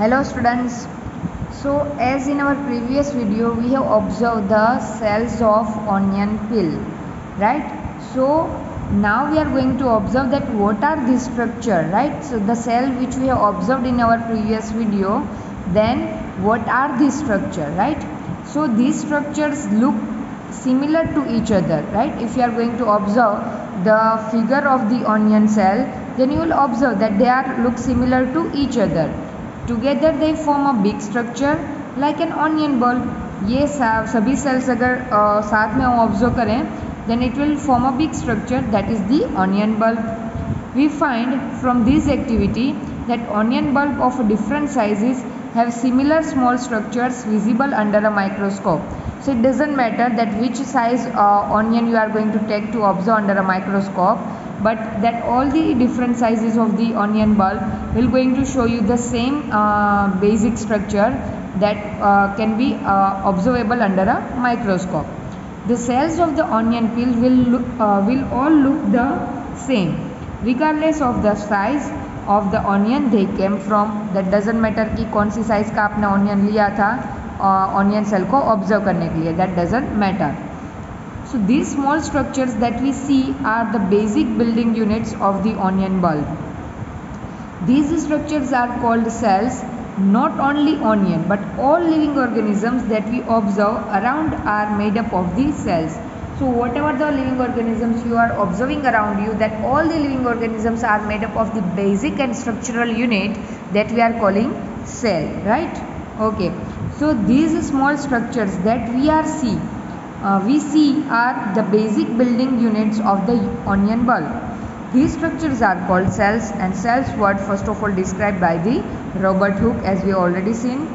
Hello students. So as in our previous video we have observed the cells of onion peel, right? So now we are going to observe that what are these structure, right? So the cell which we have observed in our previous video, then what are these structure, right? So these structures look similar to each other, right? If you are going to observe the figure of the onion cell, then you will observe that they are look similar to each other. Together they form a big structure like an onion bulb. ये सभी cells अगर साथ में observe करें, then it will form a big structure, that is the onion bulb. We find from this activity that onion bulb of different sizes have similar small structures visible under a microscope. So it doesn't matter that which size onion you are going to take to observe under a microscope, but that all the different sizes of the onion bulb will going to show you the same basic structure that can be observable under a microscope. The cells of the onion peel will all look the same regardless of the size of the onion they came from. That doesn't matter कि कौन सी size का आपने onion लिया था onion cell को observe करने के लिए, that doesn't matter. So these small structures that we see are the basic building units of the onion bulb. These structures are called cells. Not only onion but all living organisms that we observe around are made up of these cells. So whatever the living organisms you are observing around you, that all the living organisms are made up of the basic and structural unit that we are calling cell, right? Okay. So these small structures that we see are the basic building units of the onion bulb. These structures are called cells, and cells word first of all described by the Robert Hooke, as we already seen.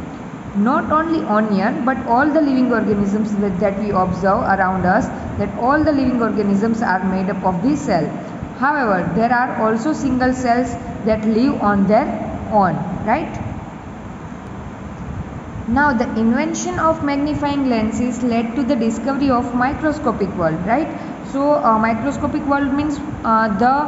Not only onion but all the living organisms that we observe around us, that all the living organisms are made up of the cell. However, there are also single cells that live on their own, right? Now the invention of magnifying lenses led to the discovery of microscopic world, right? So microscopic world means the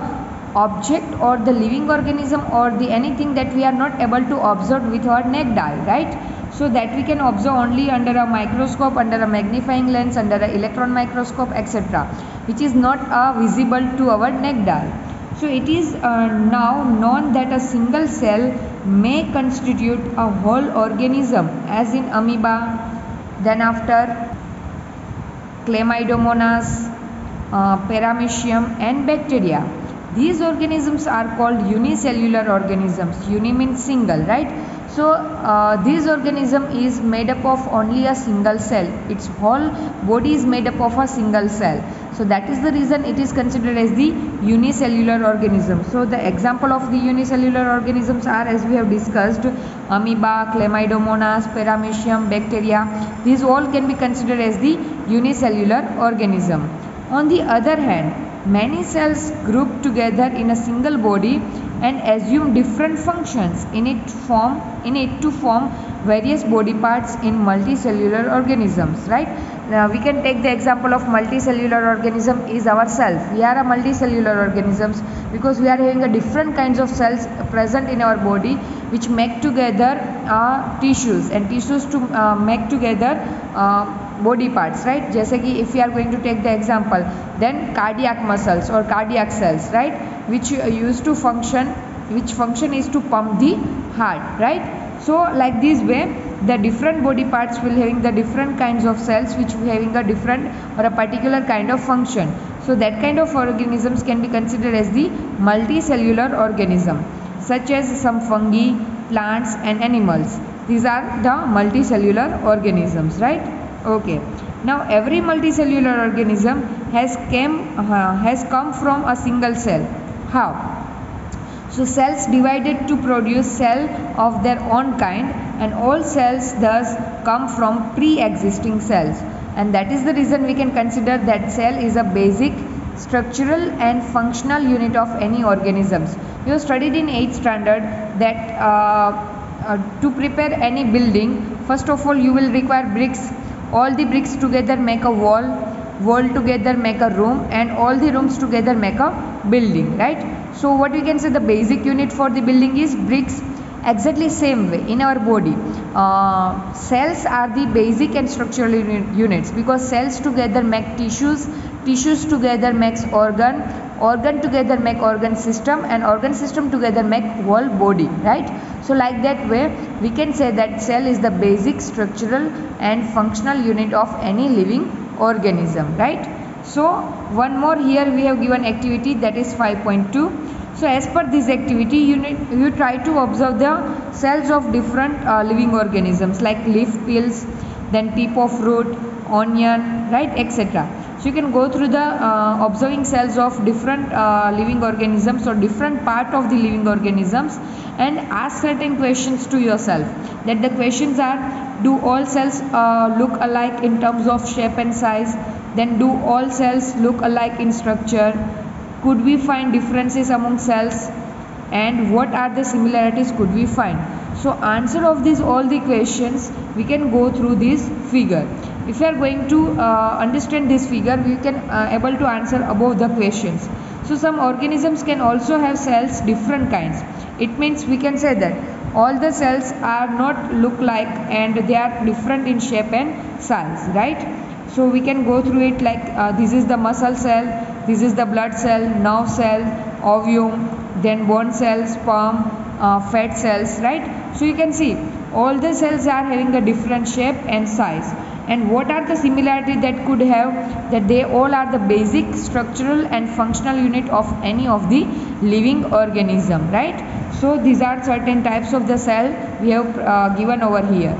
object or the living organism or the anything that we are not able to observe with our naked eye, right? So that we can observe only under a microscope, under a magnifying lens, under an electron microscope, etc., which is not visible to our naked eye. So it is now known that a single cell may constitute a whole organism, as in amoeba, then after Chlamydomonas, Paramecium and bacteria. These organisms are called unicellular organisms. Uni means single, right? So this organism is made up of only a single cell. Its whole body is made up of a single cell. So that is the reason it is considered as the unicellular organism. So the example of the unicellular organisms are, as we have discussed, amoeba, Chlamydomonas, Paramecium, bacteria. These all can be considered as the unicellular organism. On the other hand, many cells group together in a single body and assume different functions in it to form various body parts in multicellular organisms, right? Now we can take the example of multicellular organism is ourselves. We are a multicellular organisms because we are having a different kinds of cells present in our body which make together tissues, and tissues to make together body parts, right? जैसे कि if we are going to take the example, then cardiac muscles or cardiac cells, right, which function is to pump the heart, right? So like this way the different body parts will having the different kinds of cells which will having a different or a particular kind of function. So that kind of organisms can be considered as the multicellular organism, such as some fungi, plants and animals. These are the multicellular organisms, right? Okay. Now every multicellular organism has come from a single cell. How? So cells divided to produce cell of their own kind, and all cells thus come from pre-existing cells, and that is the reason we can consider that cell is a basic structural and functional unit of any organisms. You have studied in 8th standard that to prepare any building, first of all you will require bricks. All the bricks together make a wall together make a room, and all the rooms together make a building, right? So what we can say, the basic unit for the building is bricks, exactly same way in our body, cells are the basic and structural units, because cells together make tissues, tissues together makes organ, organ together make organ system, and organ system together make whole body, right? So like that way we can say that cell is the basic structural and functional unit of any living organism, right? So one more, here we have given activity, that is 5.2. so as per this activity, you try to observe the cells of different living organisms like leaf pills, then tip of root, onion, right, etc. So you can go through the observing cells of different living organisms or different part of the living organisms, and ask certain questions to yourself. That the questions are: do all cells look alike in terms of shape and size? Then do all cells look alike in structure? Could we find differences among cells? And what are the similarities could we find? So answer of these all the questions we can go through this figure. If you are going to understand this figure, we can able to answer above the questions. So some organisms can also have cells different kinds. It means we can say that all the cells are not look like, and they are different in shape and size, right? So we can go through it like this is the muscle cell, this is the blood cell, nerve cell, ovum, then bone cells, sperm, fat cells, right? So you can see all the cells are having a different shape and size. And what are the similarities that could have? That they all are the basic structural and functional unit of any of the living organism, right? So these are certain types of the cell we have given over here.